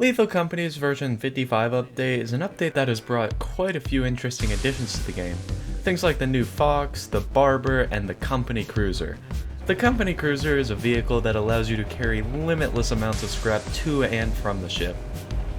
Lethal Company's version 55 update is an update that has brought quite a few interesting additions to the game. Things like the new Fox, the Barber, and the Company Cruiser. The Company Cruiser is a vehicle that allows you to carry limitless amounts of scrap to and from the ship.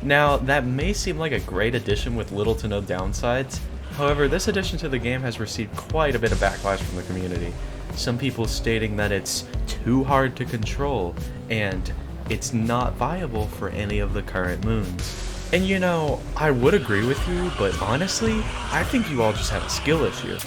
Now, that may seem like a great addition with little to no downsides, however, this addition to the game has received quite a bit of backlash from the community. Some people stating that it's too hard to control, and it's not viable for any of the current moons. And you know, I would agree with you, but honestly, I think you all just have a skill issue.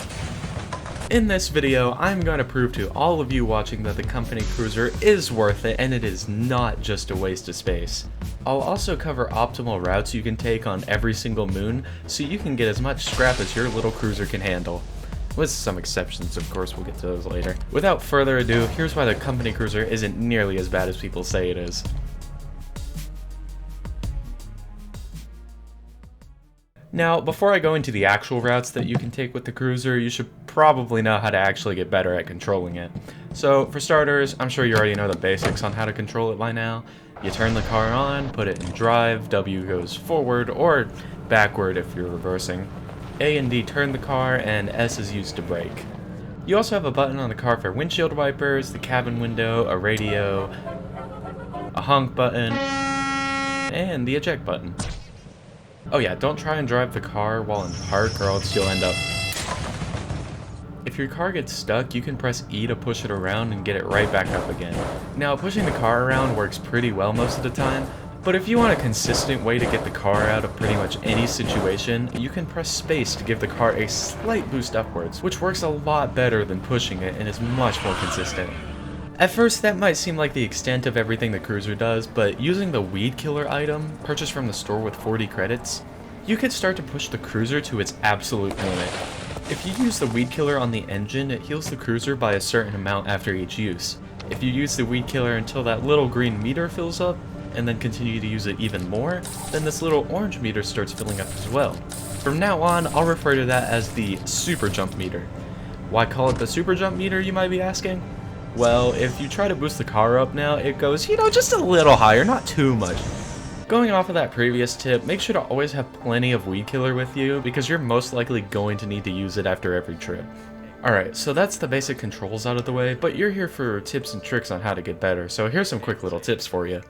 In this video, I'm going to prove to all of you watching that the Company Cruiser is worth it and it is not just a waste of space. I'll also cover optimal routes you can take on every single moon so you can get as much scrap as your little cruiser can handle. With some exceptions, of course, we'll get to those later. Without further ado, here's why the Company Cruiser isn't nearly as bad as people say it is. Now, before I go into the actual routes that you can take with the cruiser, you should probably know how to actually get better at controlling it. So, for starters, I'm sure you already know the basics on how to control it by now. You turn the car on, put it in drive, W goes forward or backward if you're reversing. A and D turn the car, and S is used to brake. You also have a button on the car for windshield wipers, the cabin window, a radio, a honk button, and the eject button. Oh yeah, don't try and drive the car while in park or else you'll end up... If your car gets stuck, you can press E to push it around and get it right back up again. Now, pushing the car around works pretty well most of the time, but if you want a consistent way to get the car out of pretty much any situation, you can press space to give the car a slight boost upwards, which works a lot better than pushing it and is much more consistent. At first, that might seem like the extent of everything the cruiser does, but using the weed killer item, purchased from the store with 40 credits, you could start to push the cruiser to its absolute limit. If you use the weed killer on the engine, it heals the cruiser by a certain amount after each use. If you use the weed killer until that little green meter fills up, and then continue to use it even more, then this little orange meter starts filling up as well. From now on, I'll refer to that as the super jump meter. Why call it the super jump meter, you might be asking? Well, if you try to boost the car up now, it goes, just a little higher, not too much. Going off of that previous tip, make sure to always have plenty of weed killer with you, because you're most likely going to need to use it after every trip. Alright, so that's the basic controls out of the way, but you're here for tips and tricks on how to get better, so here's some quick little tips for you.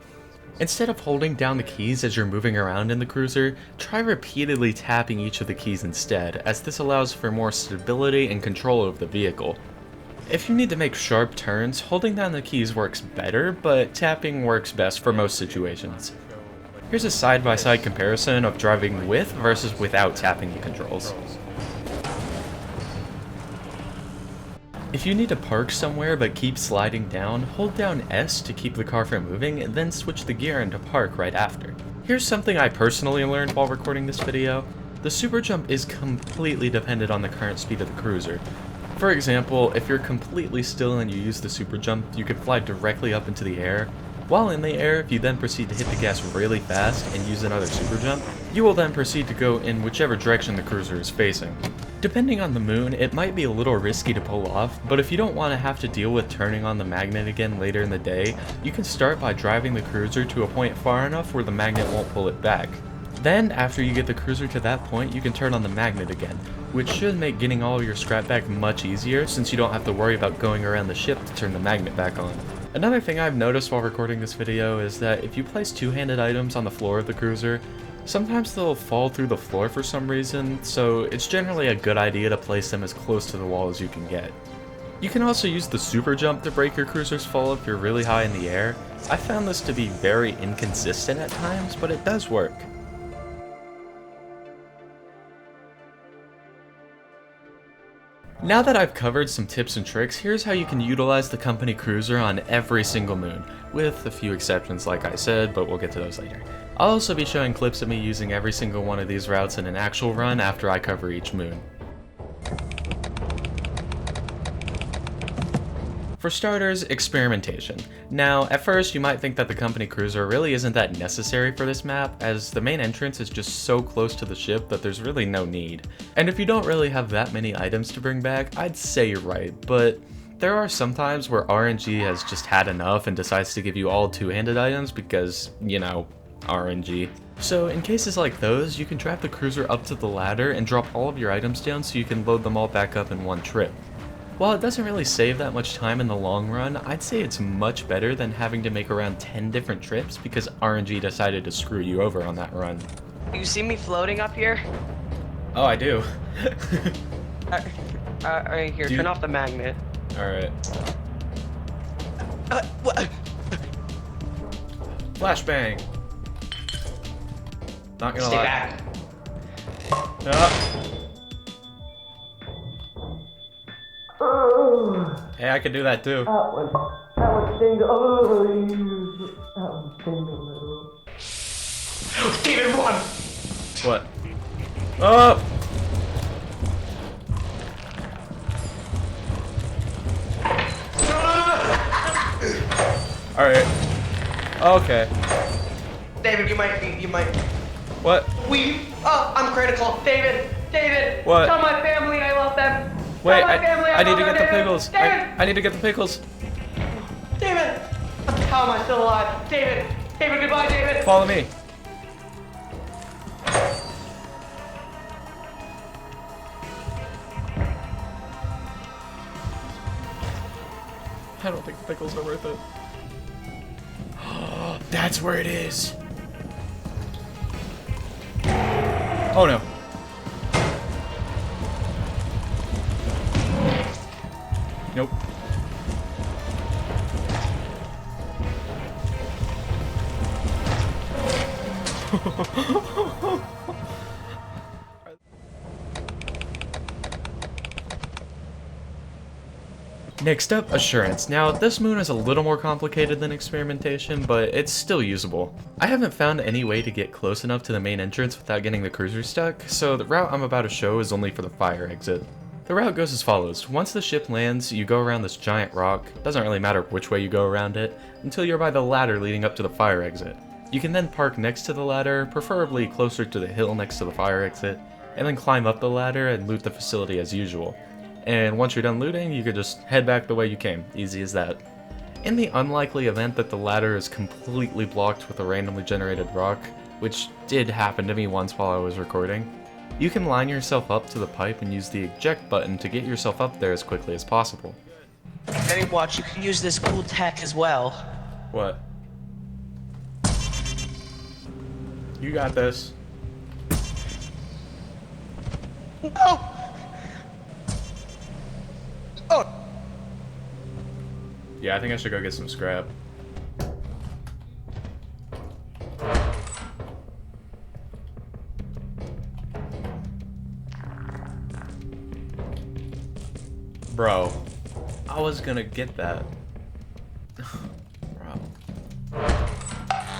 Instead of holding down the keys as you're moving around in the cruiser, try repeatedly tapping each of the keys instead, as this allows for more stability and control of the vehicle. If you need to make sharp turns, holding down the keys works better, but tapping works best for most situations. Here's a side-by-side comparison of driving with versus without tapping the controls. If you need to park somewhere but keep sliding down, hold down S to keep the car from moving, and then switch the gear into park right after. Here's something I personally learned while recording this video. The super jump is completely dependent on the current speed of the cruiser. For example, if you're completely still and you use the super jump, you can fly directly up into the air. While in the air, if you then proceed to hit the gas really fast and use another super jump, you will then proceed to go in whichever direction the cruiser is facing. Depending on the moon, it might be a little risky to pull off, but if you don't want to have to deal with turning on the magnet again later in the day, you can start by driving the cruiser to a point far enough where the magnet won't pull it back. Then, after you get the cruiser to that point, you can turn on the magnet again, which should make getting all of your scrap back much easier since you don't have to worry about going around the ship to turn the magnet back on. Another thing I've noticed while recording this video is that if you place two-handed items on the floor of the cruiser, sometimes they'll fall through the floor for some reason, so it's generally a good idea to place them as close to the wall as you can get. You can also use the super jump to break your cruiser's fall if you're really high in the air. I found this to be very inconsistent at times, but it does work. Now that I've covered some tips and tricks, here's how you can utilize the Company Cruiser on every single moon, with a few exceptions like I said, but we'll get to those later. I'll also be showing clips of me using every single one of these routes in an actual run after I cover each moon. For starters, experimentation. Now, at first you might think that the Company Cruiser really isn't that necessary for this map, as the main entrance is just so close to the ship that there's really no need. And if you don't really have that many items to bring back, I'd say you're right, but there are some times where RNG has just had enough and decides to give you all two-handed items because, RNG. So in cases like those, you can drive the cruiser up to the ladder and drop all of your items down so you can load them all back up in one trip. While it doesn't really save that much time in the long run, I'd say it's much better than having to make around 10 different trips because RNG decided to screw you over on that run. You see me floating up here? Oh, I do. Right here, turn off the magnet. Alright. What? Flashbang! Not gonna Stay lie. back. Hey, I can do that too. That one stings. That one stings a little. David, run! What? Oh! Alright. Okay. David, you might. What? I'm critical. David! What? Tell my family I love them. Wait, Tell my family I need love to them, get the David. pickles. David! I need to get the pickles. David! How am I still alive? David, goodbye, David! Follow me. I don't think the pickles are worth it. That's where it is. Oh no. Nope. Next up, Assurance. Now, this moon is a little more complicated than Experimentation, but it's still usable. I haven't found any way to get close enough to the main entrance without getting the cruiser stuck, so the route I'm about to show is only for the fire exit. The route goes as follows. Once the ship lands, you go around this giant rock, doesn't really matter which way you go around it, until you're by the ladder leading up to the fire exit. You can then park next to the ladder, preferably closer to the hill next to the fire exit, and then climb up the ladder and loot the facility as usual. And once you're done looting, you could just head back the way you came. Easy as that. In the unlikely event that the ladder is completely blocked with a randomly generated rock, which did happen to me once while I was recording, you can line yourself up to the pipe and use the eject button to get yourself up there as quickly as possible. Ready, watch, you can use this cool tech as well. What? You got this. No! Oh! Yeah, I think I should go get some scrap. Bro, I was gonna get that. Bro.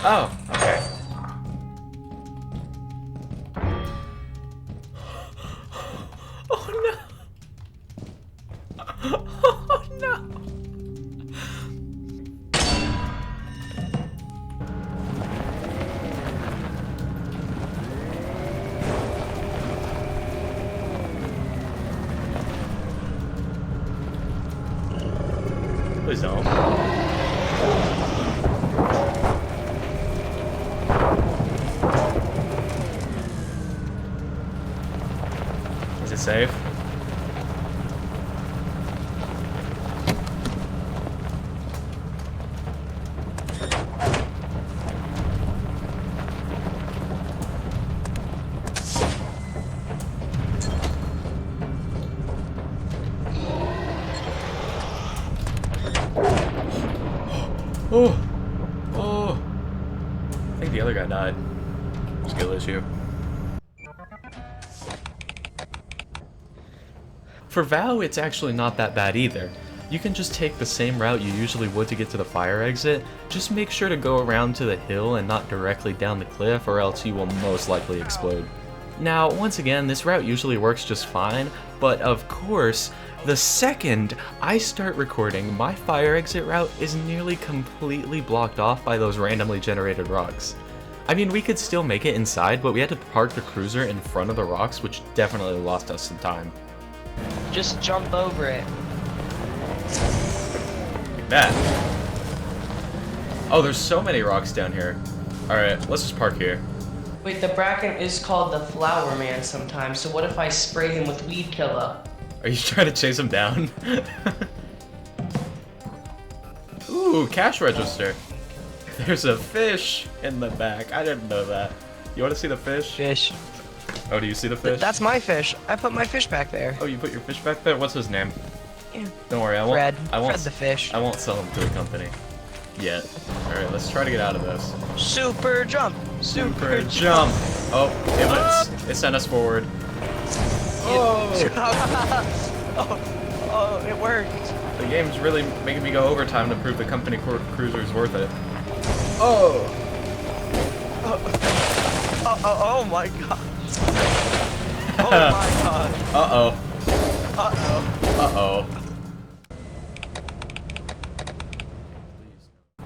Oh, okay. Oh no. Oh no. Please don't. Is it safe? Oh! Oh! I think the other guy died. Skill issue. For Vow, it's actually not that bad either. You can just take the same route you usually would to get to the fire exit, just make sure to go around to the hill and not directly down the cliff or else you will most likely explode. Now, once again, this route usually works just fine, but of course, the second I start recording, my fire exit route is nearly completely blocked off by those randomly generated rocks. I mean, we could still make it inside, but we had to park the cruiser in front of the rocks, which definitely lost us some time. Just jump over it. Like that. Oh, there's so many rocks down here. Alright, let's just park here. Wait, the Bracken is called the Flower Man sometimes, so what if I spray him with weed killer? Are you trying to chase him down? Ooh, cash register. There's a fish in the back. I didn't know that. You want to see the fish? Fish. Oh, do you see the fish? That's my fish. I put my fish back there. Oh, you put your fish back there? What's his name? Yeah. Don't worry, I won't. Fred. I won't. Fred the fish. I won't sell him to the company yet. All right, let's try to get out of this. Super jump. Super jump. Oh, it sent us forward. Oh. Oh, it worked. The game's really making me go overtime to prove the company cruiser is worth it. Oh. Oh my god. Oh my god. Uh-oh. Uh-oh. Uh-oh.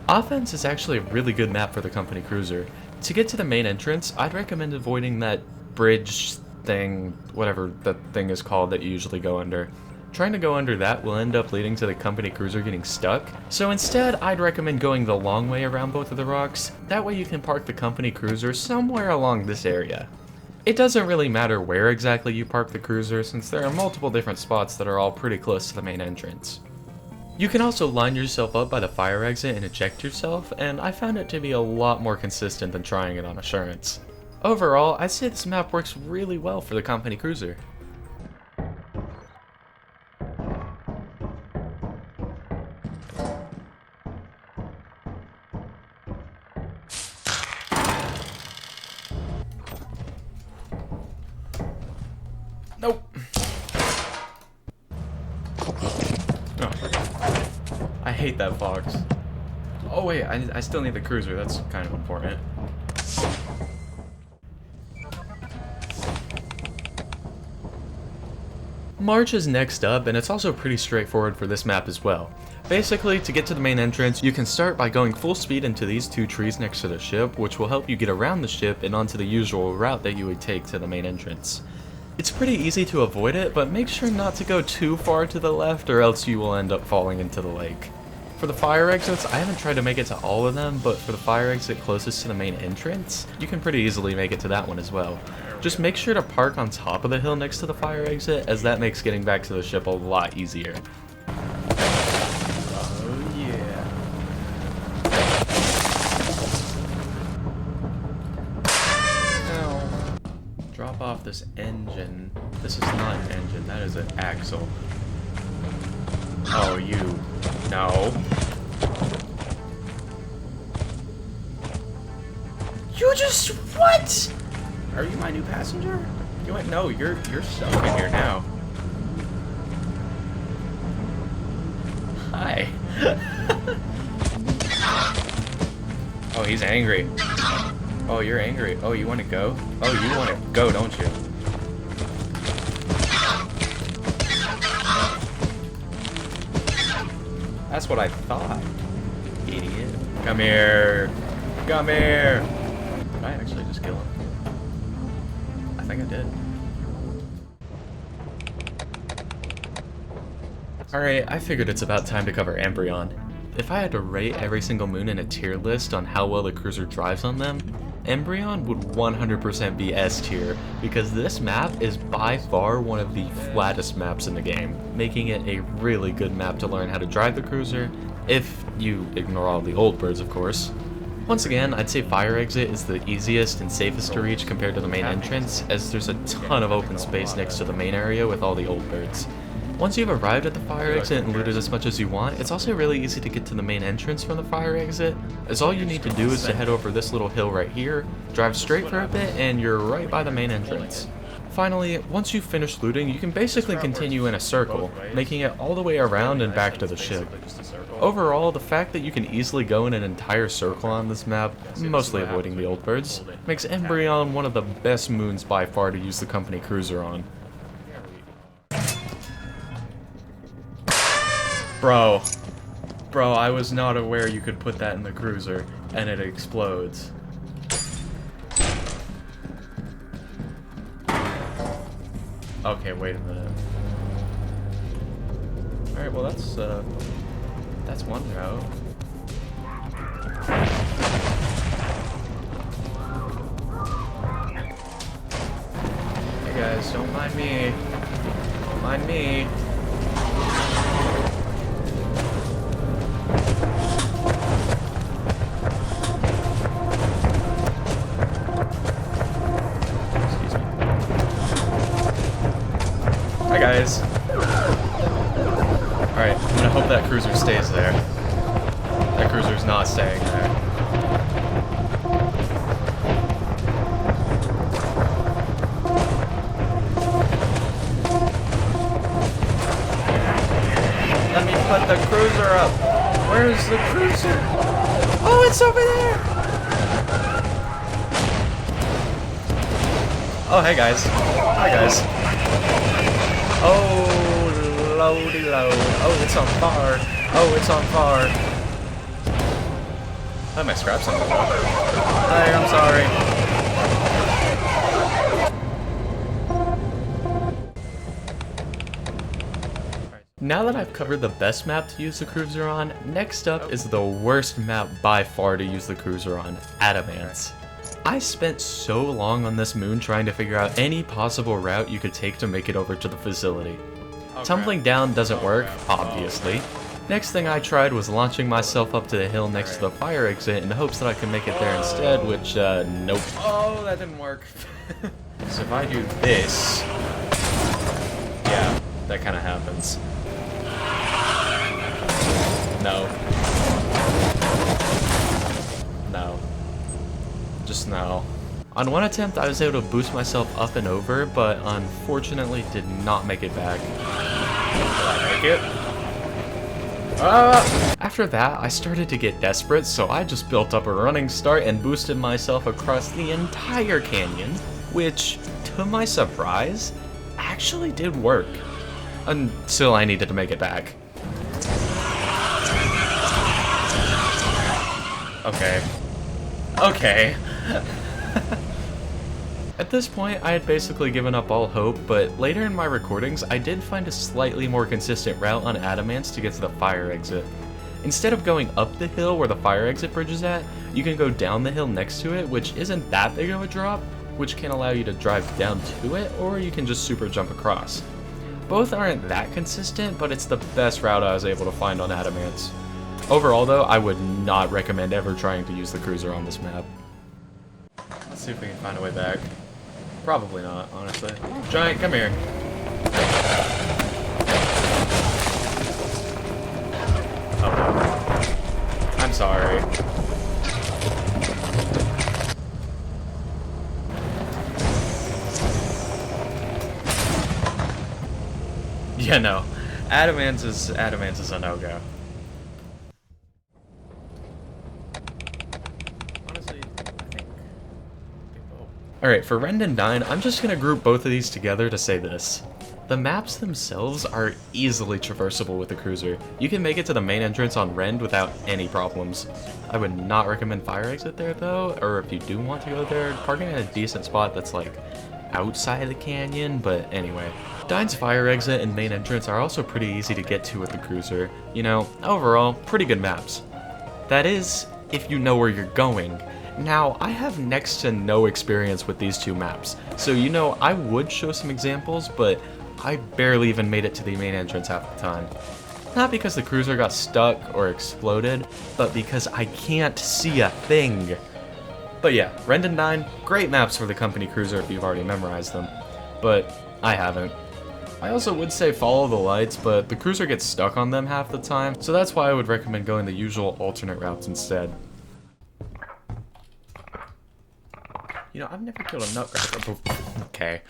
Offense is actually a really good map for the company cruiser. To get to the main entrance, I'd recommend avoiding that bridge thing, whatever that thing is called that you usually go under. Trying to go under that will end up leading to the company cruiser getting stuck, so instead I'd recommend going the long way around both of the rocks. That way you can park the company cruiser somewhere along this area. It doesn't really matter where exactly you park the cruiser, since there are multiple different spots that are all pretty close to the main entrance. You can also line yourself up by the fire exit and eject yourself, and I found it to be a lot more consistent than trying it on Assurance. Overall, I'd say this map works really well for the company cruiser. Nope. Oh. I hate that fox. Oh wait, I still need the cruiser. That's kind of important. March is next up, and it's also pretty straightforward for this map as well. Basically, to get to the main entrance, you can start by going full speed into these two trees next to the ship, which will help you get around the ship and onto the usual route that you would take to the main entrance. It's pretty easy to avoid it, but make sure not to go too far to the left or else you will end up falling into the lake. For the fire exits, I haven't tried to make it to all of them, but for the fire exit closest to the main entrance, you can pretty easily make it to that one as well. Just make sure to park on top of the hill next to the fire exit, as that makes getting back to the ship a lot easier. Oh yeah. Ow. Drop off this engine. This is not an engine, that is an axle. Oh, you. No. You just what? Are you my new passenger? You went no, you're stuck in here now. Hi. Oh, he's angry. Oh, you're angry. Oh, you want to go? Oh, you want to go, don't you? That's what I thought. Idiot. Come here. Come here. Did I actually just kill him? I think I did. Alright, I figured it's about time to cover Embrion. If I had to rate every single moon in a tier list on how well the cruiser drives on them, Embrion would 100% be S tier, because this map is by far one of the flattest maps in the game, making it a really good map to learn how to drive the cruiser, if you ignore all the old birds of course. Once again, I'd say fire exit is the easiest and safest to reach compared to the main entrance, as there's a ton of open space next to the main area with all the old birds. Once you've arrived at the fire exit and looted as much as you want, it's also really easy to get to the main entrance from the fire exit, as all you need to do is to head over this little hill right here, drive straight for a bit, and you're right by the main entrance. Finally, once you've finished looting, you can basically continue in a circle, making it all the way around and back to the ship. Overall, the fact that you can easily go in an entire circle on this map, mostly avoiding the old birds, makes Embrion one of the best moons by far to use the company cruiser on. Bro, I was not aware you could put that in the cruiser, and it explodes. Okay, wait a minute. Alright, well that's one route. guys, don't mind me. Don't mind me. Excuse me. Hi guys. Alright, I'm gonna hope that cruiser stays there. That cruiser's not staying there. Let me put the cruiser up. Where's the cruiser? Oh, it's over there! Oh, hey guys. Hi guys. Oh, loady load. Oh, it's on fire. Oh, it's on fire. I might scrap something. Hey, I'm sorry. Now that I've covered the best map to use the cruiser on, next up is the worst map by far to use the cruiser on, Adamance. I spent so long on this moon trying to figure out any possible route you could take to make it over to the facility. Tumbling down doesn't work, obviously. Next thing I tried was launching myself up to the hill next to the fire exit in hopes that I could make it there instead, which, nope. Oh, that didn't work. So if I do this, yeah, that kind of happens. No. No. Just no. On one attempt, I was able to boost myself up and over, but unfortunately did not make it back. Did I make it? After that, I started to get desperate, so I just built up a running start and boosted myself across the entire canyon, which, to my surprise, actually did work. Until I needed to make it back. Okay. Okay. At this point, I had basically given up all hope, but later in my recordings, I did find a slightly more consistent route on Adamance to get to the fire exit. Instead of going up the hill where the fire exit bridge is at, you can go down the hill next to it, which isn't that big of a drop, which can allow you to drive down to it, or you can just super jump across. Both aren't that consistent, but it's the best route I was able to find on Adamance. Overall though, I would not recommend ever trying to use the cruiser on this map. Let's see if we can find a way back. Probably not, honestly. Giant, come here. Oh no. I'm sorry. Yeah, no. Adamance is a no-go. Alright, for Rend and Dine, I'm just going to group both of these together to say this. The maps themselves are easily traversable with the cruiser. You can make it to the main entrance on Rend without any problems. I would not recommend fire exit there though, or if you do want to go there, parking in a decent spot that's like outside the canyon, but anyway. Dine's fire exit and main entrance are also pretty easy to get to with the cruiser. You know, overall, pretty good maps. That is, if you know where you're going. Now, I have next to no experience with these two maps, so you know I would show some examples, but I barely even made it to the main entrance half the time. Not because the cruiser got stuck or exploded, but because I can't see a thing. But yeah, Rend and Dine, great maps for the company cruiser if you've already memorized them, but I haven't. I also would say follow the lights, but the cruiser gets stuck on them half the time, so that's why I would recommend going the usual alternate routes instead. You know, I've never killed a nutcracker. Okay.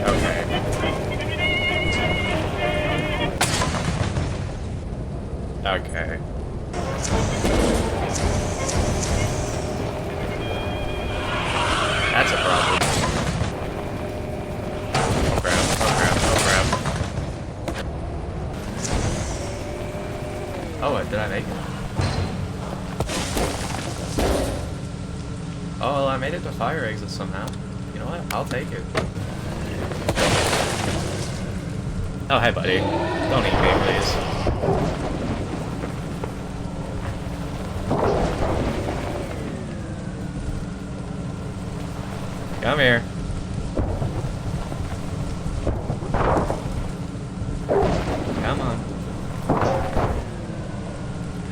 Okay. Okay. That's a problem. Oh crap, oh crap, oh crap. Oh, did I make it? Oh, well, I made it to fire exit somehow. You know what? I'll take it. Oh, hey, buddy. Don't eat me, please. Come here. Come on.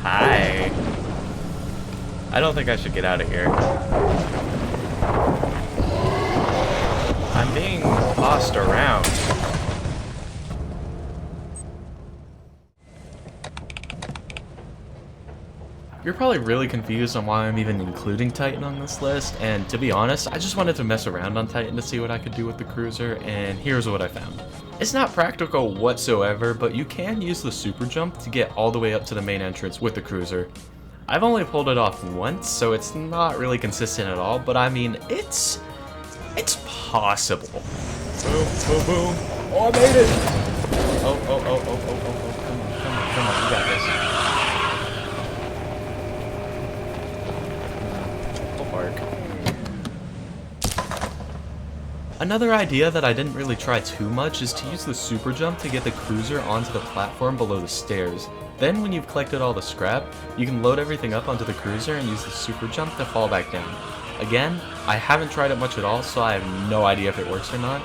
Hi. I don't think I should get out of here. I'm being tossed around. You're probably really confused on why I'm even including Titan on this list, and to be honest, I just wanted to mess around on Titan to see what I could do with the cruiser, and here's what I found. It's not practical whatsoever, but you can use the super jump to get all the way up to the main entrance with the cruiser. I've only pulled it off once, so it's not really consistent at all, but I mean, it's possible. Boom, boom, boom. Oh, I made it! Oh, come on, you got this. Another idea that I didn't really try too much is to use the super jump to get the cruiser onto the platform below the stairs. Then when you've collected all the scrap, you can load everything up onto the cruiser and use the super jump to fall back down. Again, I haven't tried it much at all, so I have no idea if it works or not.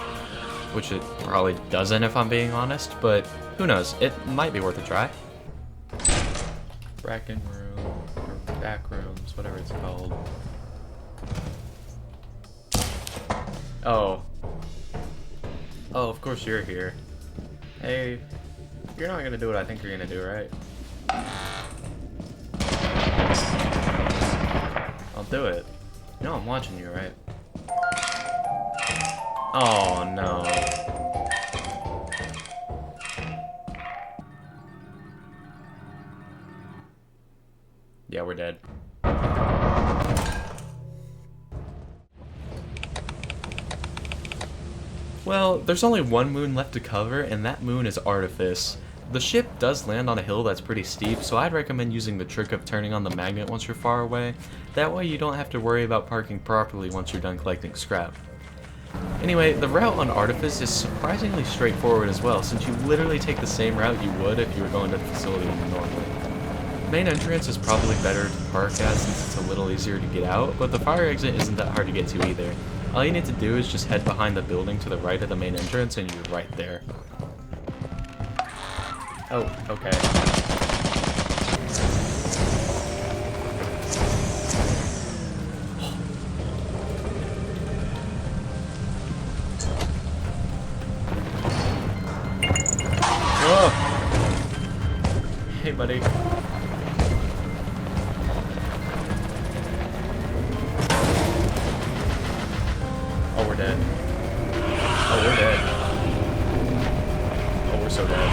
Which it probably doesn't if I'm being honest, but who knows, it might be worth a try. Bracken room, or back rooms, whatever it's called. Oh, of course you're here. Hey, you're not gonna do what I think you're gonna do, right? I'll do it. You know I'm watching you, right? Oh, no. Yeah, we're dead. Well, there's only one moon left to cover, and that moon is Artifice. The ship does land on a hill that's pretty steep, so I'd recommend using the trick of turning on the magnet once you're far away. That way you don't have to worry about parking properly once you're done collecting scrap. Anyway, the route on Artifice is surprisingly straightforward as well, since you literally take the same route you would if you were going to the facility normally. Main entrance is probably better to park at since it's a little easier to get out, but the fire exit isn't that hard to get to either. All you need to do is just head behind the building to the right of the main entrance and you're right there. Oh, okay. Oh! Hey, buddy. Oh, we're dead. Oh, we're dead. Oh, we're so dead.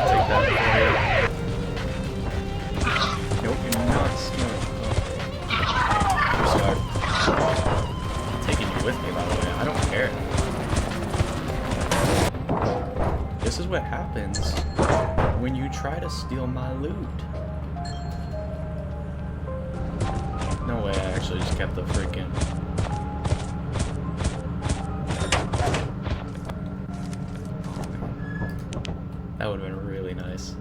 Take that before here. Nope, you're not smart. Oh. Sorry. I'm taking you with me, by the way. I don't care. This is what happens when you try to steal my loot. No way, I actually just kept the freaking... That would have been really nice.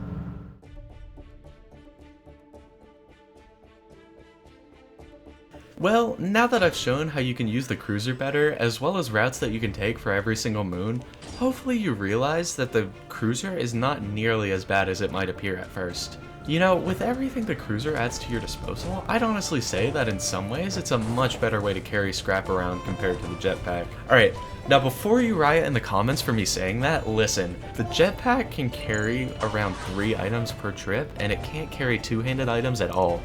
Well, now that I've shown how you can use the cruiser better, as well as routes that you can take for every single moon, hopefully you realize that the cruiser is not nearly as bad as it might appear at first. You know, with everything the cruiser adds to your disposal, I'd honestly say that in some ways it's a much better way to carry scrap around compared to the jetpack. Alright, now before you riot in the comments for me saying that, listen, the jetpack can carry around 3 items per trip, and it can't carry two-handed items at all.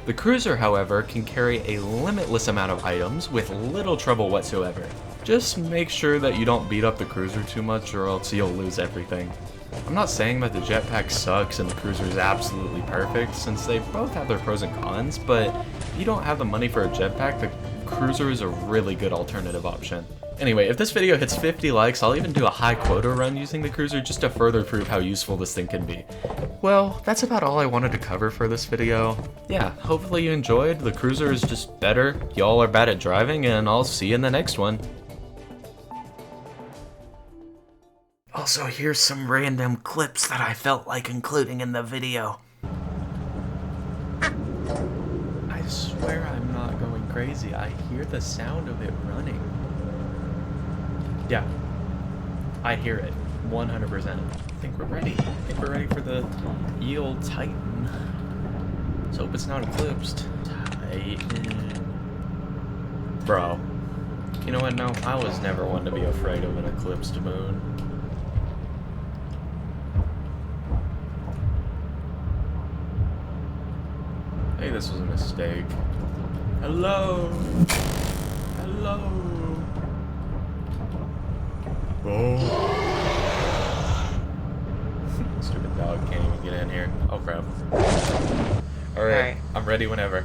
The cruiser, however, can carry a limitless amount of items with little trouble whatsoever. Just make sure that you don't beat up the cruiser too much or else you'll lose everything. I'm not saying that the jetpack sucks and the cruiser is absolutely perfect, since they both have their pros and cons, but if you don't have the money for a jetpack, the cruiser is a really good alternative option. Anyway, if this video hits 50 likes, I'll even do a high quota run using the cruiser just to further prove how useful this thing can be. Well, that's about all I wanted to cover for this video. Yeah, hopefully you enjoyed. The cruiser is just better, y'all are bad at driving, and I'll see you in the next one. Also, here's some random clips that I felt like including in the video. I swear I'm not going crazy. I hear the sound of it running. Yeah, I hear it 100%. I think we're ready. I think we're ready for the Eel Titan. Let's hope it's not eclipsed. Titan. Bro. You know what? No, I was never one to be afraid of an eclipsed moon. Maybe this was a mistake. Hello? Hello? Oh. Stupid dog can't even get in here. Oh crap. Alright, I'm ready whenever.